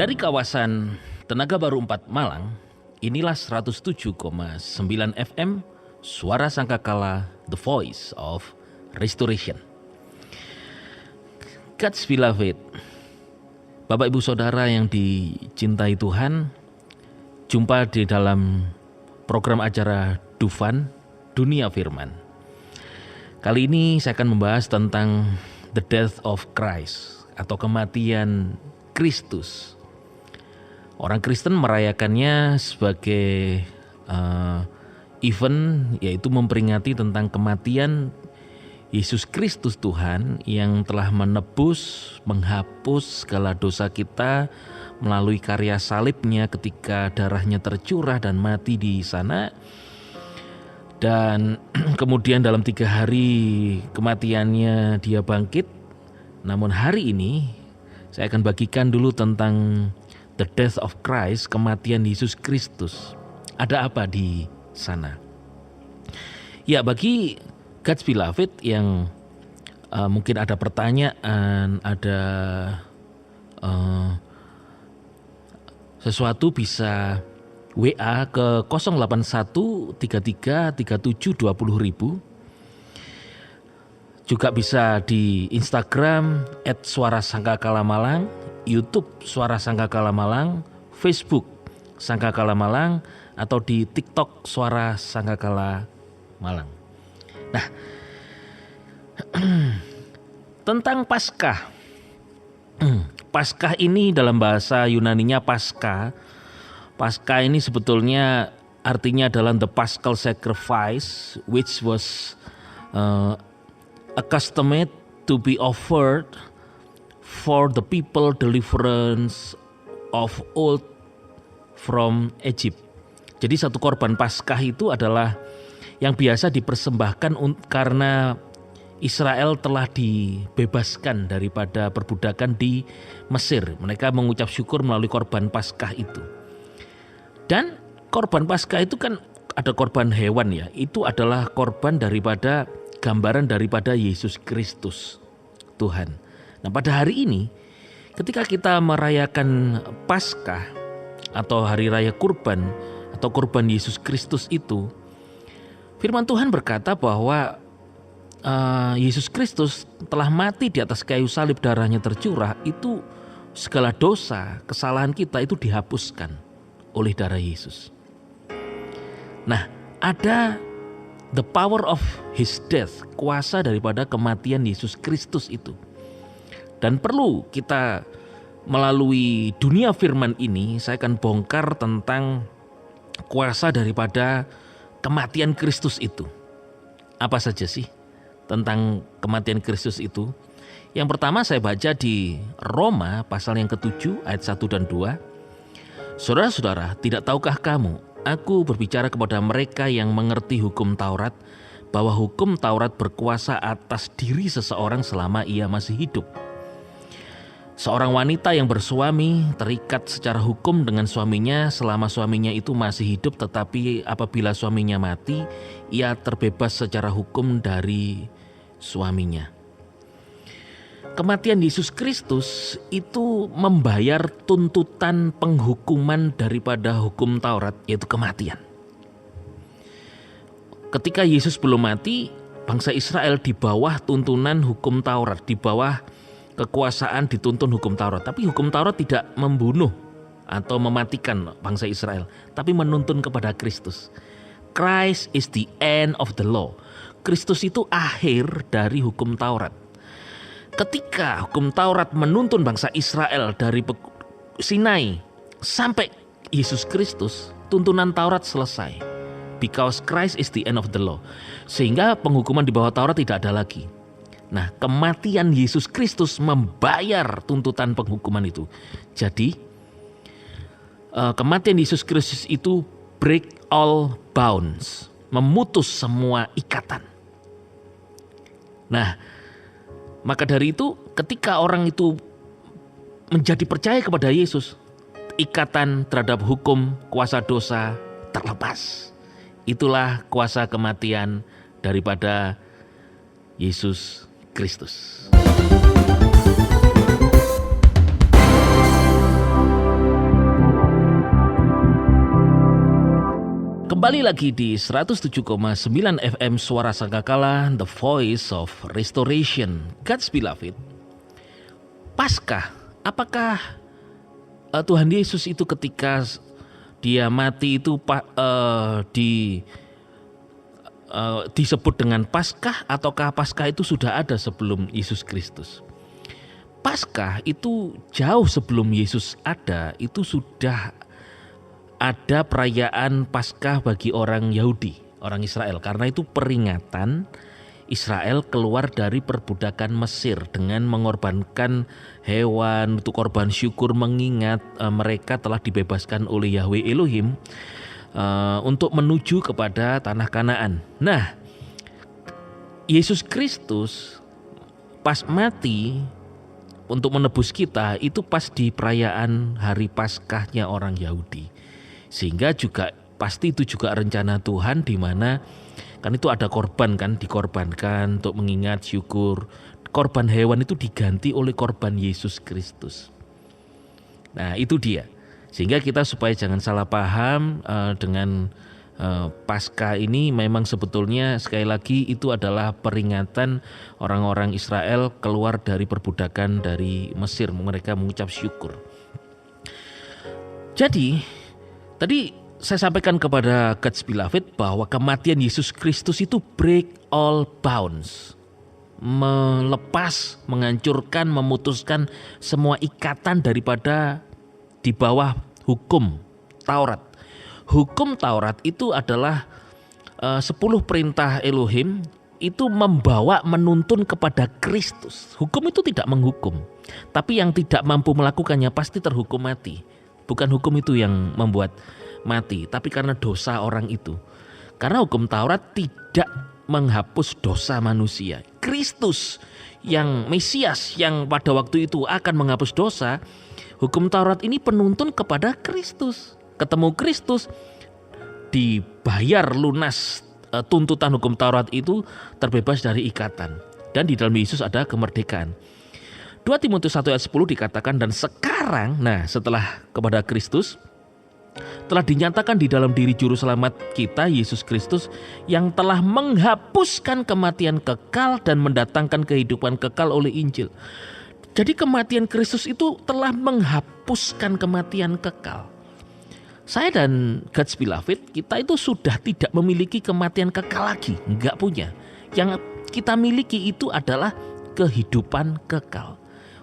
Dari kawasan Tenaga Baru 4 Malang, inilah 107,9 FM Suara Sangkakala, The Voice of Restoration. God's beloved, Bapak Ibu Saudara yang dicintai Tuhan, jumpa di dalam program acara Dufan, Dunia Firman. Kali ini saya akan membahas tentang The Death of Christ atau kematian Kristus. Orang Kristen merayakannya sebagai event, yaitu memperingati tentang kematian Yesus Kristus Tuhan yang telah menebus, menghapus segala dosa kita melalui karya salibnya ketika darahnya tercurah dan mati di sana. Dan kemudian dalam 3 hari kematiannya dia bangkit. Namun hari ini saya akan bagikan dulu tentang The Death of Christ, kematian Yesus Kristus. Ada apa di sana? Ya, bagi God's beloved yang mungkin ada pertanyaan, ada sesuatu, bisa WA ke 081333720.000. Juga bisa di Instagram @suarasangkakalamalang, YouTube Suara Sangkakala Malang, Facebook Sangkakala Malang, atau di TikTok Suara Sangkakala Malang. Nah, tentang Paskah. Paskah ini dalam bahasa Yunaninya Paskah. Paskah ini sebetulnya artinya adalah the Paschal sacrifice, which was accustomed to be offered for the people deliverance of old from Egypt. Jadi satu korban Paskah itu adalah yang biasa dipersembahkan karena Israel telah dibebaskan daripada perbudakan di Mesir. Mereka mengucap syukur melalui korban Paskah itu. Dan korban Paskah itu kan ada korban hewan ya. Itu adalah korban daripada gambaran daripada Yesus Kristus Tuhan. Nah, pada hari ini ketika kita merayakan Paskah atau hari raya kurban atau kurban Yesus Kristus itu, firman Tuhan berkata bahwa Yesus Kristus telah mati di atas kayu salib, darahnya tercurah, itu segala dosa, kesalahan kita itu dihapuskan oleh darah Yesus. Nah, ada the power of his death, kuasa daripada kematian Yesus Kristus itu. Dan perlu kita melalui dunia firman ini, saya akan bongkar tentang kuasa daripada kematian Kristus itu. Apa saja sih tentang kematian Kristus itu? Yang pertama saya baca di Roma pasal yang ke-7 ayat 1 dan 2. Saudara-saudara, tidak tahukah kamu, aku berbicara kepada mereka yang mengerti hukum Taurat, bahwa hukum Taurat berkuasa atas diri seseorang selama ia masih hidup. Seorang wanita yang bersuami terikat secara hukum dengan suaminya selama suaminya itu masih hidup, tetapi apabila suaminya mati, ia terbebas secara hukum dari suaminya. Kematian Yesus Kristus itu membayar tuntutan penghukuman daripada hukum Taurat, yaitu kematian. Ketika Yesus belum mati, bangsa Israel di bawah tuntunan hukum Taurat, di bawah kekuasaan dituntun hukum Taurat. Tapi hukum Taurat tidak membunuh atau mematikan bangsa Israel, tapi menuntun kepada Kristus. Christ is the end of the law. Kristus itu akhir dari hukum Taurat. Ketika hukum Taurat menuntun bangsa Israel dari Sinai sampai Yesus Kristus, tuntunan Taurat selesai. Because Christ is the end of the law. Sehingga penghukuman di bawah Taurat tidak ada lagi. Nah, kematian Yesus Kristus membayar tuntutan penghukuman itu. Jadi, kematian Yesus Kristus itu break all bounds, memutus semua ikatan. Nah, maka dari itu ketika orang itu menjadi percaya kepada Yesus, ikatan terhadap hukum, kuasa dosa terlepas. Itulah kuasa kematian daripada Yesus Kristus. Kembali lagi di 107,9 FM Suara Sangkakala, The Voice of Restoration, God's Beloved. Paskah, apakah Tuhan Yesus itu ketika dia mati itu disebut dengan Paskah, ataukah Paskah itu sudah ada sebelum Yesus Kristus? Paskah itu jauh sebelum Yesus ada, itu sudah ada perayaan Paskah bagi orang Yahudi, orang Israel. Karena itu peringatan Israel keluar dari perbudakan Mesir dengan mengorbankan hewan untuk korban syukur, mengingat mereka telah dibebaskan oleh Yahweh Elohim untuk menuju kepada tanah Kanaan. Nah, Yesus Kristus pas mati untuk menebus kita itu pas di perayaan hari Paskahnya orang Yahudi. Sehingga juga pasti itu juga rencana Tuhan, di mana kan itu ada korban kan, dikorbankan untuk mengingat syukur. Korban hewan itu diganti oleh korban Yesus Kristus. Nah, itu dia. Sehingga kita supaya jangan salah paham dengan Paskah ini, memang sebetulnya sekali lagi itu adalah peringatan orang-orang Israel keluar dari perbudakan dari Mesir. Mereka mengucap syukur. Jadi tadi saya sampaikan kepada God's Beloved bahwa kematian Yesus Kristus itu break all bounds. Melepas, menghancurkan, memutuskan semua ikatan daripada di bawah hukum Taurat. Hukum Taurat itu adalah 10 perintah Elohim, itu membawa menuntun kepada Kristus. Hukum itu tidak menghukum, tapi yang tidak mampu melakukannya pasti terhukum mati. Bukan hukum itu yang membuat mati, tapi karena dosa orang itu. Karena hukum Taurat tidak menghapus dosa manusia. Kristus yang Mesias yang pada waktu itu akan menghapus dosa, hukum Taurat ini penuntun kepada Kristus. Ketemu Kristus, dibayar lunas tuntutan hukum Taurat itu, terbebas dari ikatan. Dan di dalam Yesus ada kemerdekaan. 2 Timotius 1 ayat 10 dikatakan, dan sekarang, nah setelah kepada Kristus, telah dinyatakan di dalam diri juru selamat kita, Yesus Kristus, yang telah menghapuskan kematian kekal dan mendatangkan kehidupan kekal oleh Injil. Jadi kematian Kristus itu telah menghapuskan kematian kekal. Saya dan God's Beloved, kita itu sudah tidak memiliki kematian kekal lagi, enggak punya. Yang kita miliki itu adalah kehidupan kekal.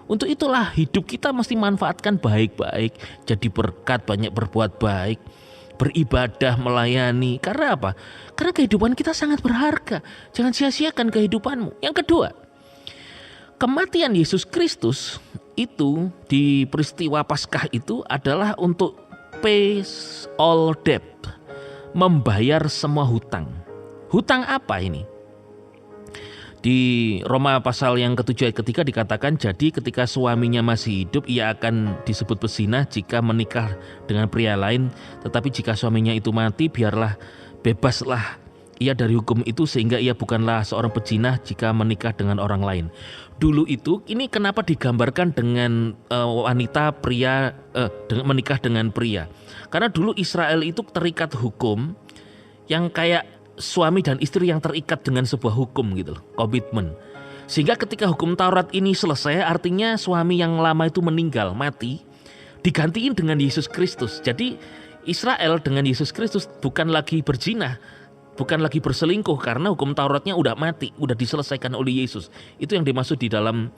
Untuk itulah hidup kita mesti manfaatkan baik-baik, jadi berkat, banyak berbuat baik, beribadah, melayani. Karena apa? Karena kehidupan kita sangat berharga. Jangan sia-siakan kehidupanmu. Yang kedua, kematian Yesus Kristus itu di peristiwa Paskah itu adalah untuk pay all debt, membayar semua hutang. Hutang apa ini? Di Roma pasal yang ke-7 ayat ke-3 dikatakan, jadi ketika suaminya masih hidup, ia akan disebut pezinah jika menikah dengan pria lain. Tetapi jika suaminya itu mati, biarlah bebaslah ia dari hukum itu, sehingga ia bukanlah seorang pezinah jika menikah dengan orang lain. Dulu itu, ini kenapa digambarkan dengan wanita pria menikah dengan pria? Karena dulu Israel itu terikat hukum yang kayak suami dan istri yang terikat dengan sebuah hukum gitu loh, komitmen. Sehingga ketika hukum Taurat ini selesai, artinya suami yang lama itu meninggal, mati, digantiin dengan Yesus Kristus. Jadi Israel dengan Yesus Kristus bukan lagi berzina, bukan lagi berselingkuh, karena hukum Tauratnya udah mati, udah diselesaikan oleh Yesus. Itu yang dimaksud di dalam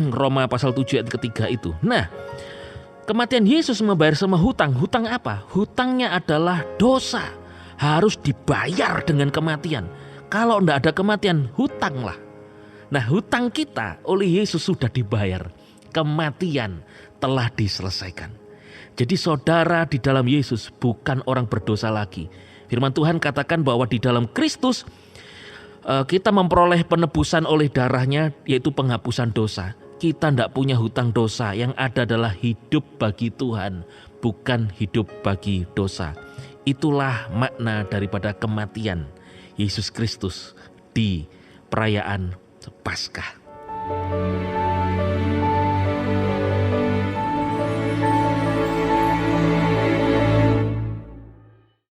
Roma pasal 7 ayat ketiga itu. Nah, kematian Yesus membayar semua hutang. Hutang apa? Hutangnya adalah dosa. Harus dibayar dengan kematian. Kalau tidak ada kematian, hutanglah. Nah, hutang kita oleh Yesus sudah dibayar. Kematian telah diselesaikan. Jadi saudara di dalam Yesus bukan orang berdosa lagi. Firman Tuhan katakan bahwa di dalam Kristus kita memperoleh penebusan oleh darahnya, yaitu penghapusan dosa. Kita tidak punya hutang dosa. Yang ada adalah hidup bagi Tuhan, bukan hidup bagi dosa. Itulah makna daripada kematian Yesus Kristus di perayaan Paskah.